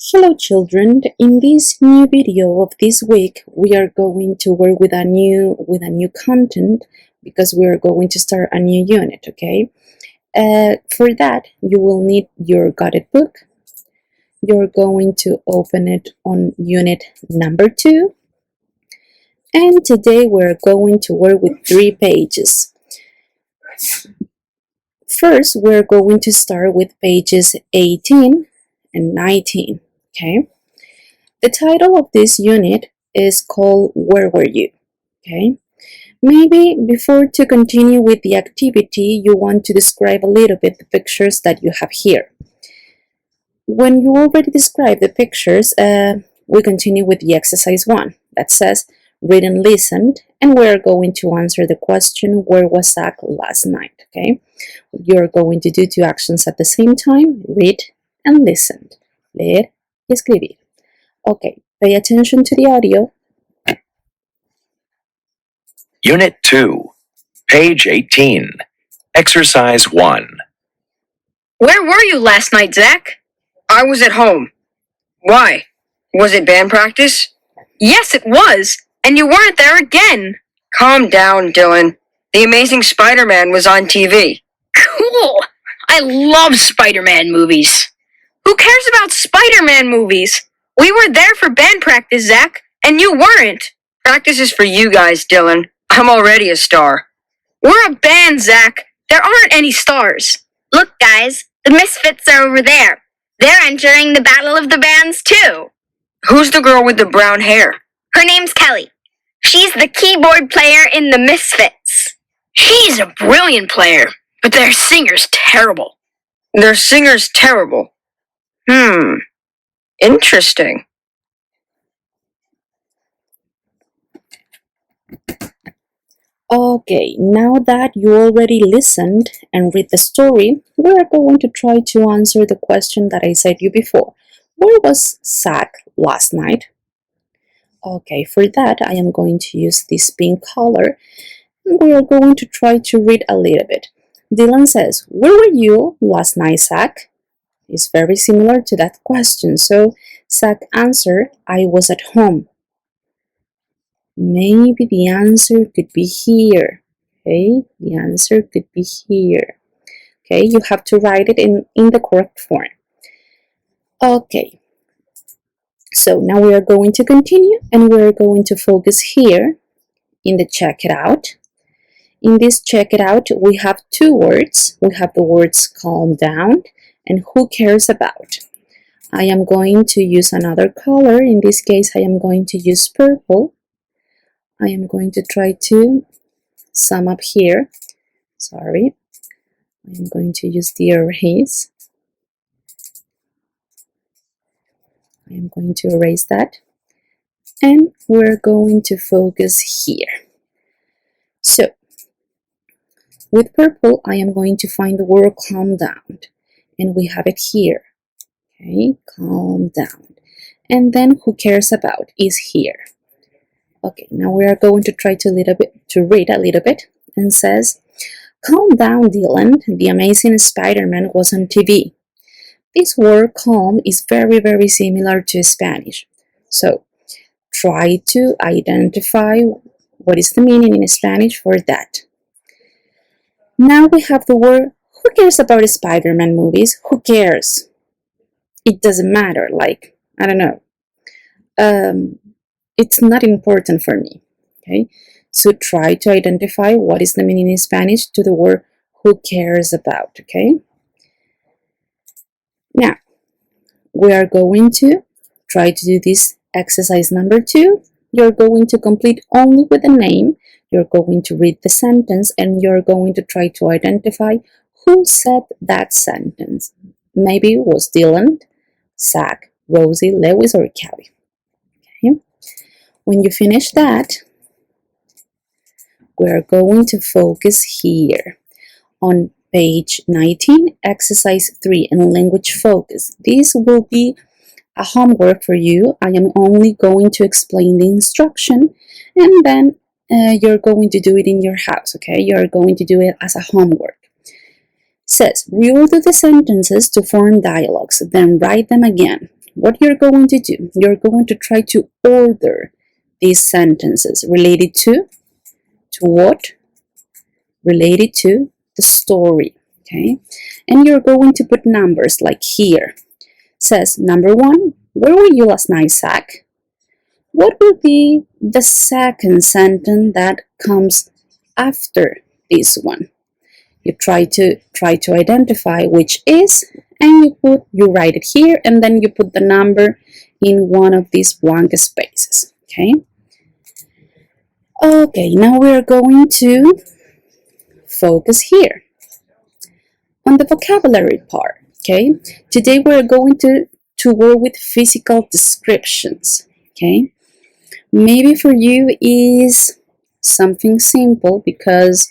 Hello children, in this new video of this week we are going to work with a new content because we are going to start a new unit, okay? For that you will need your guided book. You're going to open it on unit number 2, and today we're going to work with 3 pages. First we're going to start with pages 18 and 19. Okay, the title of this unit is called Where Were You? Okay, maybe before to continue with the activity, you want to describe a little bit the pictures that you have here. When you already describe the pictures, we continue with the exercise 1 that says read and listen, and we're going to answer the question, where was Zach last night? Okay, you're going to do 2 actions at the same time, read and listen. Leer y escribir. Okay, pay attention to the audio. Unit 2, page 18, exercise 1. Where were you last night, Zach? I was at home. Why? Was it band practice? Yes, it was, and you weren't there again. Calm down, Dylan. The Amazing Spider-Man was on TV. Cool! I love Spider-Man movies. Who cares about Spider-Man movies? We were there for band practice, Zach, and you weren't. Practice is for you guys, Dylan. I'm already a star. We're a band, Zach. There aren't any stars. Look, guys, the Misfits are over there. They're entering the Battle of the Bands, too. Who's the girl with the brown hair? Her name's Kelly. She's the keyboard player in the Misfits. She's a brilliant player, but their singer's terrible. Their singer's terrible. Interesting. Okay, now that you already listened and read the story, we're going to try to answer the question that I said you before. Where was Zach last night? Okay, for that I am going to use this pink color, and we are going to try to read a little bit. Dylan says, where were you last night, Zach? It's very similar to that question, so Zach answered, I was at home. Maybe the answer could be here. Okay, the answer could be here. Okay, you have to write it in the correct form. Okay, so now we are going to continue, and we're going to focus here in the check it out. In this check it out, we have 2 words. We have the words calm down and who cares about. I am going to use another color. In this case, I am going to use purple. I am going to try to sum up here. Sorry. I am going to use the erase. I am going to erase that. And we're going to focus here. So, with purple, I am going to find the word calm down. And we have it here. Okay, calm down. And then who cares about is here. Okay, now we are going to try to read a little bit, and says, calm down, Dylan. The Amazing Spider-Man was on TV. This word calm is very similar to Spanish. So try to identify what is the meaning in Spanish for that. Now we have the word, who cares about Spider-Man movies? Who cares? It doesn't matter, like, I don't know. It's not important for me, okay? So try to identify what is the meaning in Spanish to the word who cares about, okay? Now, we are going to try to do this exercise number 2. You're going to complete only with the name. You're going to read the sentence, and you're going to try to identify who said that sentence. Maybe it was Dylan, Zach, Rosie, Lewis, or Kelly. Okay? When you finish that, we're going to focus here on page 19, exercise 3, and language focus. This will be a homework for you. I am only going to explain the instruction, and then you're going to do it in your house, okay? You're going to do it as a homework. Says, reorder the sentences to form dialogues, then write them again. what you're going to do, you're going to try to order these sentences related to what? Related to the story, okay? And you're going to put numbers like here. Says number 1, where were you last night, Zach? What will be the second sentence that comes after this one? You try to identify which is, and you write it here, and then you put the number in one of these blank spaces. Okay, now we're going to focus here on the vocabulary part. Okay, today we're going to work with physical descriptions. Okay, maybe for you is something simple because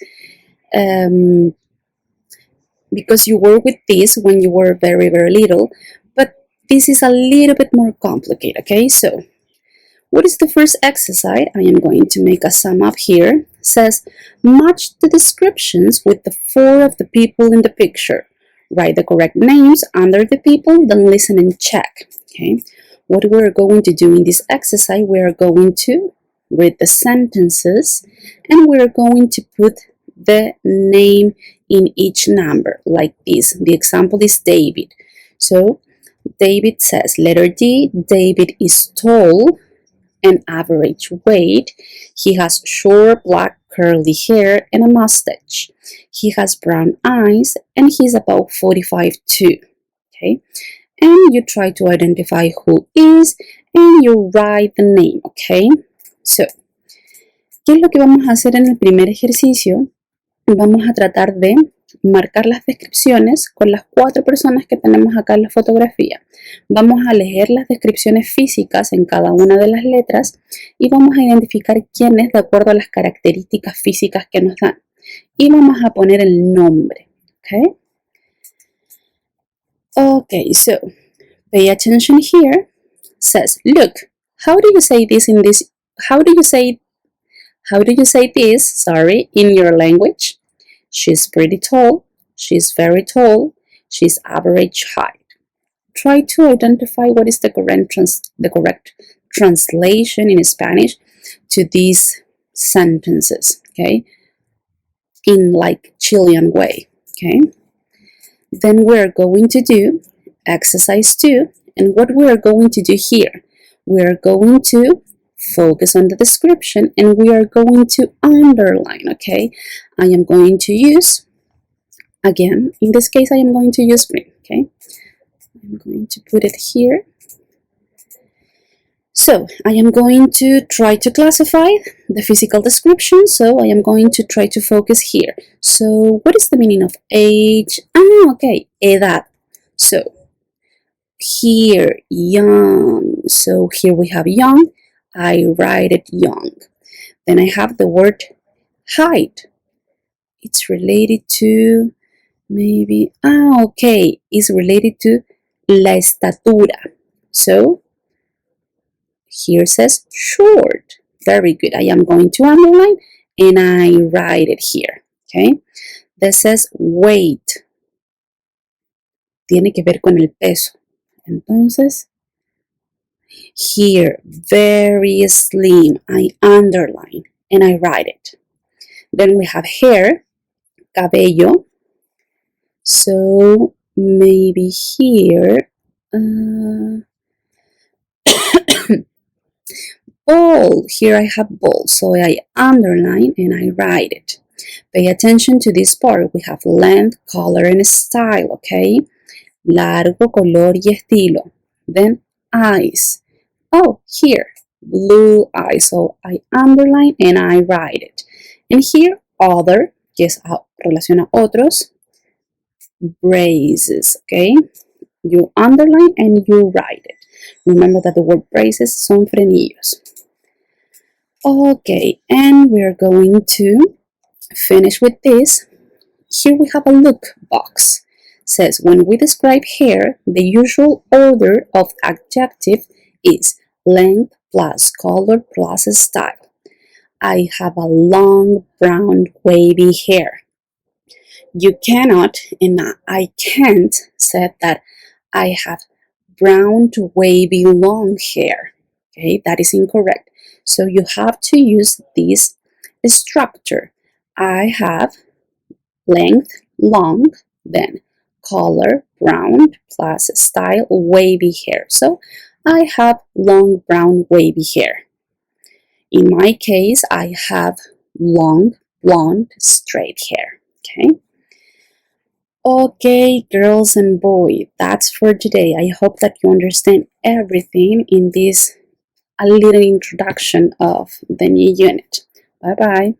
you work with this when you were very little, but this is a little bit more complicated. Okay, so what is the first exercise? I am going to make a sum up here. It says match the descriptions with the 4 of the people in the picture. Write the correct names under the people, then listen and check. Okay, what we're going to do in this exercise, we are going to read the sentences and we're going to put the name in each number like this. The example is David. So David says, letter D, David is tall and average weight. He has short black curly hair and a mustache. He has brown eyes and he's about 45 too. Okay, and you try to identify who is and you write the name. Okay, so ¿qué es lo que vamos a hacer en el primer ejercicio? Vamos a tratar de marcar las descripciones con las 4 personas que tenemos acá en la fotografía. Vamos a leer las descripciones físicas en cada una de las letras y vamos a identificar quién es de acuerdo a las características físicas que nos dan. Y vamos a poner el nombre. Okay? Okay, so pay attention here. Says, look, how do you say this in this? How do you say this? Sorry, in your language? She's pretty tall. She's very tall. She's average height. Try to identify what is the correct translation in Spanish to these sentences. Okay, in like Chilean way. Okay. Then we're going to do exercise 2, and what we're going to do here, we're going to focus on the description and we are going to underline. Okay, I am going to use, again, in this case I am going to use green. Okay, I'm going to put it here. So I am going to try to classify the physical description, so I am going to try to focus here. So what is the meaning of age? Okay, edad. So here, young. So here we have young. I write it young. Then I have the word height. It's related to maybe, okay, it's related to la estatura. So here says short. Very good. I am going to underline and I write it here. Okay. This says weight. Tiene que ver con el peso. Entonces, here, very slim. I underline and I write it. Then we have hair, cabello. So maybe here, bald. Here I have bald, so I underline and I write it. Pay attention to this part. We have length, color, and style, okay? Largo, color y estilo. Then eyes. Oh, here, blue eyes. So I underline and I write it. And here, other, que es relación a otros, braces, okay? You underline and you write it. Remember that the word braces son frenillos. Okay, and we're going to finish with this. Here we have a look box. It says, when we describe hair, the usual order of adjective is length plus color plus style. I have a long brown wavy hair. You cannot and I can't say that I have brown to wavy long hair. Okay, that is incorrect. So you have to use this structure. I have length, long, then color, brown, plus style, wavy hair. So I have long brown wavy hair. In my case, I have long blonde straight hair. Okay. Okay, girls and boys, that's for today. I hope that you understand everything in this a little introduction of the new unit. Bye bye.